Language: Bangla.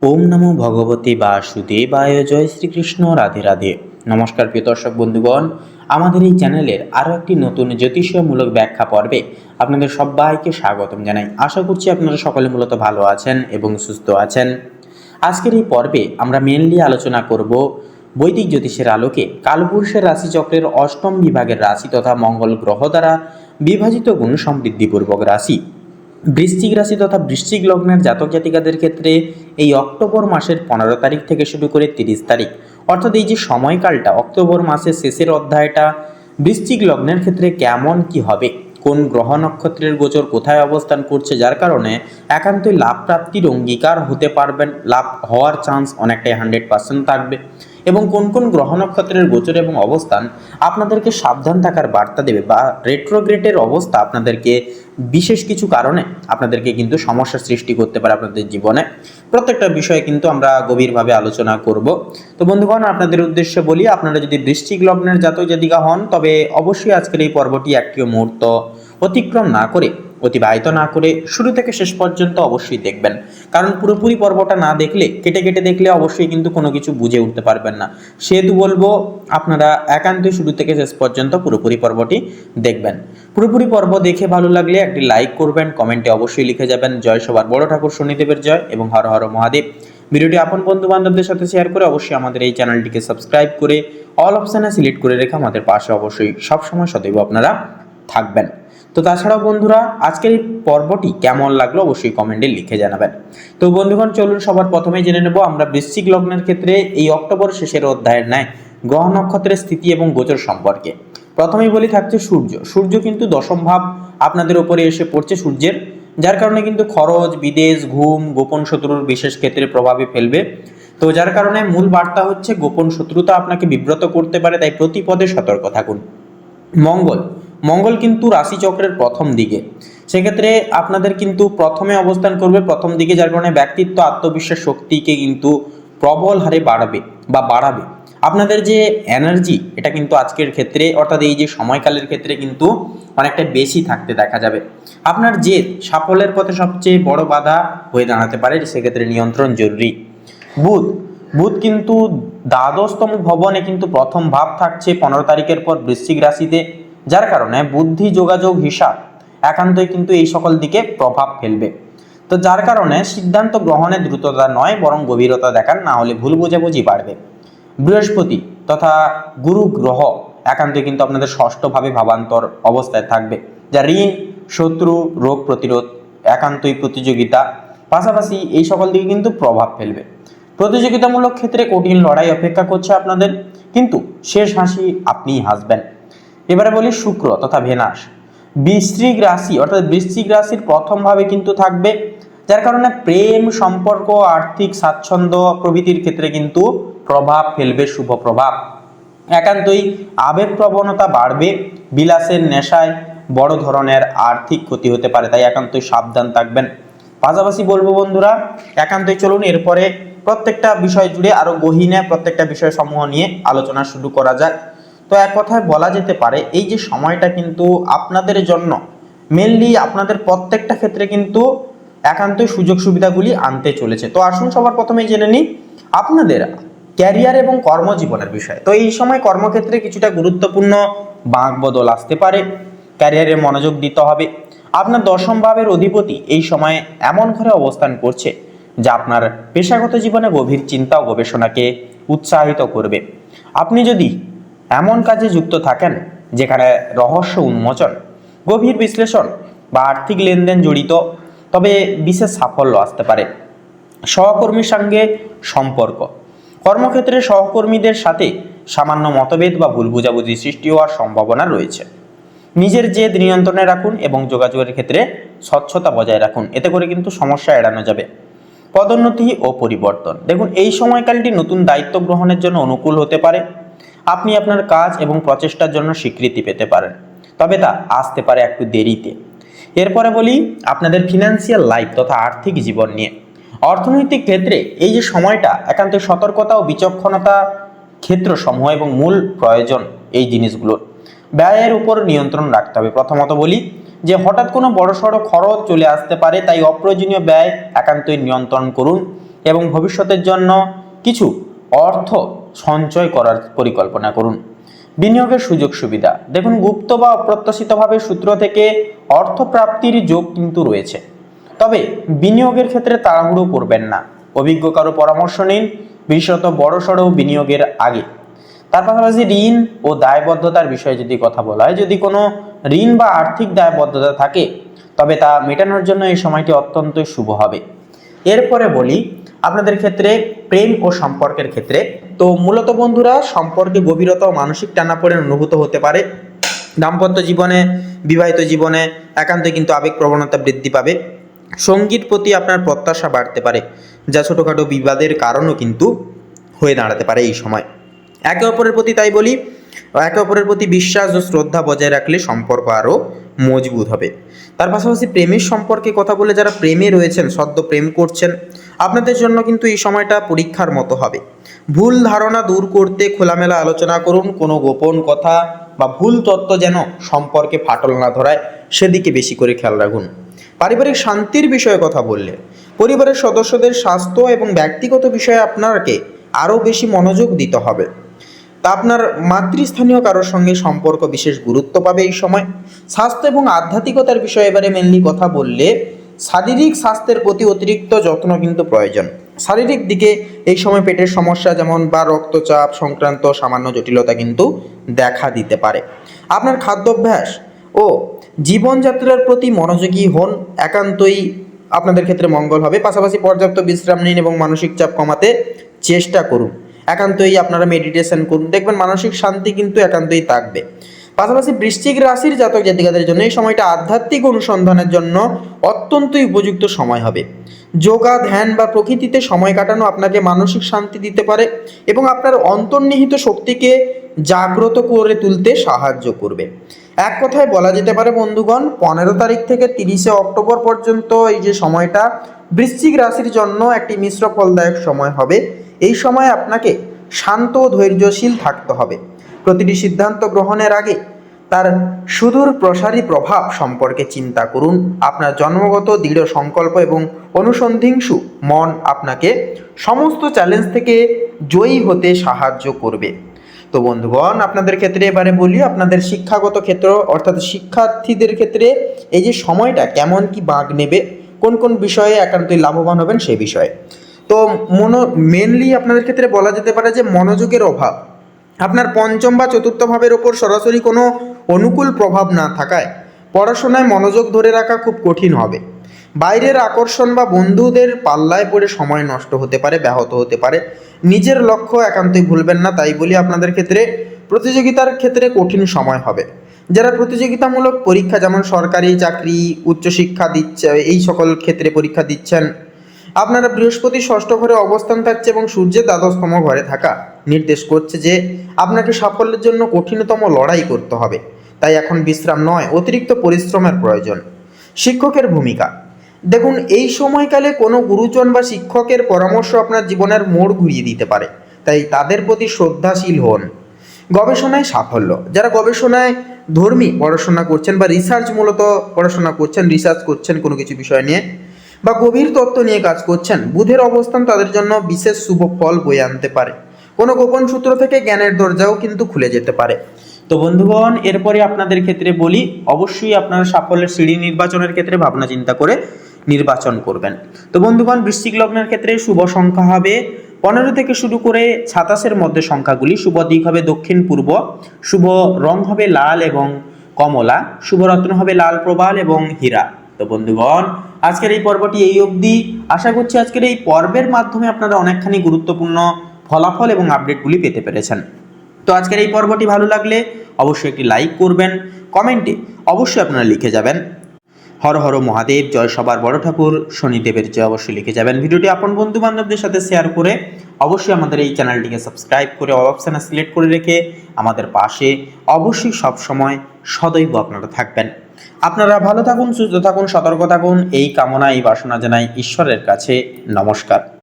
ওম নমো ভগবতে বাসুদেবায়। জয় শ্রীকৃষ্ণ। রাধে রাধে। নমস্কার প্রিয় দর্শক বন্ধুগণ, আমাদের এই চ্যানেলের আরও একটি নতুন জ্যোতিষীয়মূলক ব্যাখ্যা পর্বে আপনাদের সবাইকে স্বাগতম জানাই। আশা করছি আপনারা সকলে মূলত ভালো আছেন এবং সুস্থ আছেন। আজকের এই পর্বে আমরা মেনলি আলোচনা করব বৈদিক জ্যোতিষের আলোকে কালপুরুষের রাশিচক্রের অষ্টম বিভাগের রাশি তথা মঙ্গল গ্রহ দ্বারা বিভাজিত গুণ সমৃদ্ধিপূর্বক রাশি বৃশ্চিক রাশি তথা বৃশ্চিক লগ্নের জাতক জাতিকাদের ক্ষেত্রে এই অক্টোবর মাসের 15 তারিখ থেকে শুরু করে 30 তারিখ, অর্থাৎ এই যে সময়কালটা অক্টোবর মাসের শেষের অধ্যায়টা বৃশ্চিক লগ্নের ক্ষেত্রে কেমন কি হবে, কোন গ্রহ নক্ষত্রের গোচর কোথায় অবস্থান করছে, যার কারণে একান্তই লাভ প্রাপ্তির অঙ্গীকার হতে পারবেন, লাভ হওয়ার চান্স অনেকটাই 100% থাকবে, এবং কোন কোন গ্রহ নক্ষত্রের গোচর এবং অবস্থান আপনাদেরকে সাবধান থাকার বার্তা দেবে বা রেট্রোগ্রেডের অবস্থা আপনাদেরকে বিশেষ কিছু কারণে আপনাদেরকে কিন্তু সমস্যার সৃষ্টি করতে পারে আপনাদের জীবনে। প্রত্যেকটা বিষয়ে কিন্তু আমরা গভীরভাবে আলোচনা করব। তো বন্ধুগণ, আপনাদের উদ্দেশ্যে বলি, আপনারা যদি বৃশ্চিক লগ্নের জাতক জাতিকা হন তবে অবশ্যই আজকের এই পর্বটি একটিও মুহূর্ত অতিক্রম না করে, অতিবাহিত না করে শুরু থেকে শেষ পর্যন্ত অবশ্যই দেখবেন, কারণ পুরোপুরি পর্বটা না দেখলে, কেটে কেটে দেখলে অবশ্যই কিন্তু কোনো কিছু বুঝে উঠতে পারবেন না। সেহেতু বলবো আপনারা একান্তই শুরু থেকে শেষ পর্যন্ত পুরোপুরি পর্বটি দেখবেন। পুরোপুরি পর্ব দেখে ভালো লাগলে একটি লাইক করবেন, কমেন্টে অবশ্যই লিখে যাবেন জয় সবার বড় ঠাকুর শনিদেবের জয় এবং হর হর মহাদেব। ভিডিওটি আপন বন্ধু বান্ধবদের সাথে শেয়ার করে অবশ্যই আমাদের এই চ্যানেলটিকে সাবস্ক্রাইব করে অল অপশানে সিলেক্ট করে রেখে আমাদের পাশে অবশ্যই সবসময় সদৈব আপনারা থাকবেন। তো তাছাড়াও বন্ধুরা, আজকের এই পর্বটি কেমন লাগলো অবশ্যই কমেন্টে লিখে জানাবেন। তো বন্ধুগণ, চলুন সবার প্রথমেই জেনে নেব আমরা বৃশ্চিক লগ্নের ক্ষেত্রে এই অক্টোবর শেষের অধ্যায়ের ন্যায় গ্রহ নক্ষত্রের স্থিতি এবং গোচর সম্পর্কে। প্রথমেই বলি থাকছে সূর্য কিন্তু দশম ভাব আপনাদের উপরে এসে পড়ছে সূর্যের, যার কারণে কিন্তু খরচ, বিদেশ, ঘুম, গোপন শত্রুর বিশেষ ক্ষেত্রে প্রভাবে ফেলবে। তো যার কারণে মূল বার্তা হচ্ছে গোপন শত্রুতা আপনাকে বিব্রত করতে পারে, তাই প্রতি পদে সতর্ক থাকুন। মঙ্গল কিন্তু রাশিচক্রের প্রথম দিকে, সেক্ষেত্রে আপনাদের কিন্তু প্রথমে অবস্থান করবে প্রথম দিকে, যার কারণে ব্যক্তিত্ব, আত্মবিশ্বাস, শক্তিকে কিন্তু প্রবল হারে বাড়াবে। আপনাদের যে এনার্জি, এটা কিন্তু আজকের ক্ষেত্রে অর্থাৎ এই যে সময়কালের ক্ষেত্রে কিন্তু অনেকটা বেশি থাকতে দেখা যাবে। আপনার যে সাফল্যের পথে সবচেয়ে বড় বাধা হয়ে দাঁড়াতে পারে, সেক্ষেত্রে নিয়ন্ত্রণ জরুরি। বুধ কিন্তু দ্বাদশতম ভবনে কিন্তু প্রথম ভাব থাকছে 15 তারিখের পর বৃশ্চিক রাশিতে, যার কারণে বুদ্ধি, যোগাযোগ, হিসাব একান্তই কিন্তু এই সকল দিকে প্রভাব ফেলবে। তো যার কারণে সিদ্ধান্ত গ্রহণে দ্রুততা নয় বরং গভীরতা দেখান, না হলে ভুল বোঝাবুঝি বাড়বে। বৃহস্পতি তথা গুরু গ্রহ একান্তই কিন্তু আপনাদের ষষ্ঠভাবে ভাবান্তর অবস্থায় থাকবে, যা ঋণ, শত্রু, রোগ প্রতিরোধ, একান্তই প্রতিযোগিতা, পাশাপাশি এই সকল দিকে কিন্তু প্রভাব ফেলবে। প্রতিযোগিতামূলক ক্ষেত্রে কঠিন লড়াই অপেক্ষা করছে আপনাদের, কিন্তু শেষ হাসি আপনিই হাসবেন। এবারে বলি শুক্র তথা ভেনাস বৃশ্চিক রাশি অর্থাৎ বৃশ্চিক রাশির প্রথম ভাবে কিন্তু থাকবে, যার কারণে প্রেম, সম্পর্ক, আর্থিক স্বাচ্ছন্দ্য প্রভৃতির ক্ষেত্রে কিন্তু প্রভাব ফেলবে, শুভ প্রভাব। একান্তই আবেগ প্রবণতা বাড়বে, বিলাসের নেশায় বড় ধরনের আর্থিক ক্ষতি হতে পারে, তাই একান্তই সাবধান থাকবেন। পাশাপাশি বলবো বন্ধুরা, একান্তই চলুন এরপরে প্রত্যেকটা বিষয় জুড়ে আরো গহীনে প্রত্যেকটা বিষয় সমূহ নিয়ে আলোচনা শুরু করা যাক। তো এক কথায় বলা যেতে পারে এই যে সময়টা কিন্তু আপনাদের জন্য মেনলি আপনাদের প্রত্যেকটা ক্ষেত্রে কিন্তু একান্তই সুযোগ সুবিধাগুলি আনতে চলেছে। তো আসুন সবার প্রথমেই জেনে নিই আপনাদের ক্যারিয়ার এবং কর্মজীবনের বিষয়। তো এই সময় কর্মক্ষেত্রে কিছুটা গুরুত্বপূর্ণ বাঁক বদল আসতে পারে, ক্যারিয়ারে মনোযোগ দিতে হবে। আপনার দশম ভাবের অধিপতি এই সময়ে এমন ঘরে অবস্থান করছে যা আপনার পেশাগত জীবনে গভীর চিন্তা ও গবেষণাকে উৎসাহিত করবে। আপনি যদি এমন কাজে যুক্ত থাকেন যেখানে রহস্য উন্মোচন, গভীর বিশ্লেষণ বা আর্থিক লেনদেন জড়িত, তবে বিশেষ সাফল্য আসতে পারে। সহকর্মীর সঙ্গে সম্পর্ক, কর্মক্ষেত্রে সহকর্মীদের সাথে সামান্য মতভেদ বা ভুল বোঝাবুঝি সৃষ্টি হওয়ার সম্ভাবনা রয়েছে। নিজের জেদ নিয়ন্ত্রণে রাখুন এবং যোগাযোগের ক্ষেত্রে স্বচ্ছতা বজায় রাখুন, এতে করে কিন্তু সমস্যা এড়ানো যাবে। পদোন্নতি ও পরিবর্তন, দেখুন এই সময়কালটি নতুন দায়িত্ব গ্রহণের জন্য অনুকূল হতে পারে। আপনি আপনার কাজ এবং প্রচেষ্টার জন্য স্বীকৃতি পেতে পারেন, তবে তা আসতে পারে একটু দেরিতে। এরপরে বলি আপনাদের ফিনান্সিয়াল লাইফ তথা আর্থিক জীবন নিয়ে। অর্থনৈতিক ক্ষেত্রে এই যে সময়টা একান্ত সতর্কতা ও বিচক্ষণতা ক্ষেত্র সমূহ এবং মূল প্রয়োজন এই জিনিসগুলোর। ব্যয়ের উপর নিয়ন্ত্রণ রাখতে হবে। প্রথমত বলি যে হঠাৎ কোনো বড়সড় খরচ চলে আসতে পারে, তাই অপ্রয়োজনীয় ব্যয় একান্তই নিয়ন্ত্রণ করুন। এবং ভবিষ্যতের জন্য কিছু অর্থ সঞ্চয় করার পরিকল্পনা করুন। বিনিয়োগের সুযোগ সুবিধা দেখুন, গুপ্ত বা অপ্রত্যাশিতভাবে সূত্র থেকে অর্থ প্রাপ্তির যোগ কিন্তু রয়েছে, তবে বিনিয়োগের ক্ষেত্রে তাড়াহুড়ো করবেন না। অভিজ্ঞ কারো পরামর্শ নিন, বিশেষত বড়সড় বিনিয়োগের আগে। তার পাশাপাশি ঋণ ও দায়বদ্ধতার বিষয়ে যদি কথা বলা হয়, যদি কোনো ঋণ বা আর্থিক দায়বদ্ধতা থাকে তবে তা মেটানোর জন্য এই সময়টি অত্যন্ত শুভ হবে। এরপরে বলি আপনাদের ক্ষেত্রে প্রেম ও সম্পর্কের ক্ষেত্রে। তো মূলত বন্ধুরা, সম্পর্কে গভীরতা ও মানসিক টানাপোড়েন অনুভূত হতে পারে। দাম্পত্য জীবনে, বিবাহিত জীবনে একান্তই কিন্তু আবেগ প্রবণতা বৃদ্ধি পাবে। সঙ্গীর প্রতি আপনার প্রত্যাশা বাড়তে পারে, যা ছোটোখাটো বিবাদের কারণও কিন্তু হয়ে দাঁড়াতে পারে এই সময়। একে অপরের প্রতি তাই বলি, একে অপরের প্রতি বিশ্বাস ও শ্রদ্ধা বজায় রাখলে সম্পর্ক আরও মজবুত হবে। তার পাশাপাশি প্রেমের সম্পর্কে কথা বলে যারা প্রেমে রয়েছেন, সদ্য প্রেম করছেন, আপনাদের জন্য কিন্তু এই সময়টা পরীক্ষার মতো হবে। ভুল ধারণা দূর করতে খোলামেলা আলোচনা করুন। কোনো গোপন কথা বা ভুল তথ্য যেন সম্পর্কে ফাটল না ধরায়, সেদিকে বেশি করে খেয়াল রাখুন। পারিবারিক শান্তির বিষয়ে কথা বললে পরিবারের সদস্যদের স্বাস্থ্য এবং ব্যক্তিগত বিষয়ে আপনাকে আরও বেশি মনোযোগ দিতে হবে। তা আপনার মাতৃস্থানীয় কারোর সঙ্গে সম্পর্ক বিশেষ গুরুত্ব পাবে এই সময়। স্বাস্থ্য এবং আধ্যাত্মিকতার বিষয়ে এবারে মেনলি কথা বললে শারীরিক স্বাস্থ্যের প্রতি অতিরিক্ত যত্ন কিন্তু প্রয়োজন। শারীরিক দিকে এই সময় পেটের সমস্যা যেমন বা রক্তচাপ সংক্রান্ত সামান্য জটিলতা কিন্তু দেখা দিতে পারে। আপনার খাদ্যাভ্যাস ও জীবনযাত্রার প্রতি মনোযোগী হন, একান্তই আপনাদের ক্ষেত্রে মঙ্গল হবে। পাশাপাশি পর্যাপ্ত বিশ্রাম নিন এবং মানসিক চাপ কমাতে চেষ্টা করুন। একান্তই আপনারা মেডিটেশন করুন, দেখবেন মানসিক শান্তি কিন্তু একান্তই থাকবে। পাশাপাশি বৃশ্চিক রাশির জাতক জাতিকাদের জন্য এই সময়টা আধ্যাত্মিক অনুসন্ধানের জন্য অত্যন্তই উপযুক্ত সময় হবে। যোগা, ধ্যান বা প্রকৃতিতে সময় কাটানো আপনাকে মানসিক শান্তি দিতে পারে এবং আপনার অন্তর্নিহিত শক্তিকে জাগ্রত করে তুলতে সাহায্য করবে। এক কথায় বলা যেতে পারে বন্ধুগণ, 15 তারিখ থেকে 30শে অক্টোবর পর্যন্ত এই যে সময়টা বৃশ্চিক রাশির জন্য একটি মিশ্র ফলদায়ক সময় হবে। এই সময় আপনাকে শান্ত ও ধৈর্যশীল থাকতে হবে। প্রতিটি সিদ্ধান্ত গ্রহণের আগে তার সুদূর প্রসারী প্রভাব সম্পর্কে চিন্তা করুন। আপনার জন্মগত দৃঢ় সংকল্প এবং অনুসন্ধিংসু মন আপনাকে সমস্ত চ্যালেঞ্জ থেকে জয়ী হতে সাহায্য করবে। তো বন্ধুগণ, আপনাদের ক্ষেত্রে এবারে বলি আপনাদের শিক্ষাগত ক্ষেত্র অর্থাৎ শিক্ষার্থীদের ক্ষেত্রে এই যে সময়টা কেমন কি বাঁক নেবে, কোন কোন বিষয়ে একান্তই লাভবান হবেন সে বিষয়ে। তো মেনলি আপনাদের ক্ষেত্রে বলা যেতে পারে যে মনোযোগের অভাব, আপনার পঞ্চম বা চতুর্থ ভাবের ওপর সরাসরি কোনো অনুকূল প্রভাব না থাকায় পড়াশোনায় মনোযোগ ধরে রাখা খুব কঠিন হবে। বাইরের আকর্ষণ বা বন্ধুদের পাল্লায় পড়ে সময় নষ্ট হতে পারে, ব্যাহত হতে পারে। নিজের লক্ষ্য একান্তই ভুলবেন না, তাই বলি আপনাদের ক্ষেত্রে প্রতিযোগিতার ক্ষেত্রে কঠিন সময় হবে। যারা প্রতিযোগিতামূলক পরীক্ষা যেমন সরকারি চাকরি, উচ্চশিক্ষা দিচ্ছে, এই সকল ক্ষেত্রে পরীক্ষা দিচ্ছেন, আপনারা বৃহস্পতি ষষ্ঠ ঘরে অবস্থান থাকছে এবং সূর্যের দ্বাদশতম ঘরে থাকা নির্দেশ করছে যে আপনাকে সাফল্যের জন্য কঠিনতম লড়াই করতে হবে। তাই এখন বিশ্রাম নয়, অতিরিক্ত পরিশ্রমের প্রয়োজন। শিক্ষকের ভূমিকা দেখুন, এই সময়কালে কোনো গুরুজন বা শিক্ষকের পরামর্শ আপনার জীবনের মোড় ঘুরিয়ে দিতে পারে, তাই তাদের প্রতি শ্রদ্ধাশীল হন। গবেষণায় সাফল্য, যারা গবেষণায় ধর্মী পড়াশোনা করছেন বা রিসার্চ মূলত পড়াশোনা করছেন, রিসার্চ করছেন কোনো কিছু বিষয় নিয়ে বা গভীর তত্ত্ব নিয়ে কাজ করছেন, বুধের অবস্থান তাদের জন্য বিশেষ শুভ ফল বয়ে আনতে পারে। কোনো গোপন সূত্র থেকে জ্ঞানের দরজাও কিন্তু খুলে যেতে পারে। তো বন্ধুগণ, এরপরে আপনাদের ক্ষেত্রে বলি অবশ্যই আপনারা সাফল্যের সিঁড়ি নির্বাচনের ক্ষেত্রে ভাবনা চিন্তা করে নির্বাচন করবেন। তো বন্ধুগণ, বৃশ্চিক লগ্নের ক্ষেত্রে শুভ সংখ্যা হবে 15 থেকে শুরু করে 27-এর মধ্যে সংখ্যাগুলি। শুভ দিক হবে দক্ষিণ পূর্ব, শুভ রং হবে লাল এবং কমলা, শুভ রত্ন হবে লাল প্রবাল এবং হীরা। তো বন্ধুগণ, আজকের এই পর্বটি এই অবধি। আশা করছি আজকের এই পর্বের মাধ্যমে আপনারা অনেকখানি গুরুত্বপূর্ণ ফলাফল এবং আপডেটগুলি পেতে পেরেছেন। তো আজকের এই পর্বটি ভালো লাগলে অবশ্যই একটি লাইক করবেন, কমেন্টে অবশ্যই আপনারা লিখে যাবেন হর হর মহাদেব, জয় সবার বড় ঠাকুর শনিদেবের জয় অবশ্যই লিখে যাবেন। ভিডিওটি আপন বন্ধু বান্ধবদের সাথে শেয়ার করে অবশ্যই আমাদের এই চ্যানেলটিকে সাবস্ক্রাইব করে অল অপশানে সিলেক্ট করে রেখে আমাদের পাশে অবশ্যই সবসময় সদৈব আপনারা থাকবেন। আপনারা ভালো থাকুন, সুস্থ থাকুন, সতর্ক থাকুন, এই কামনা এই বাসনা জানাই ঈশ্বরের কাছে। নমস্কার।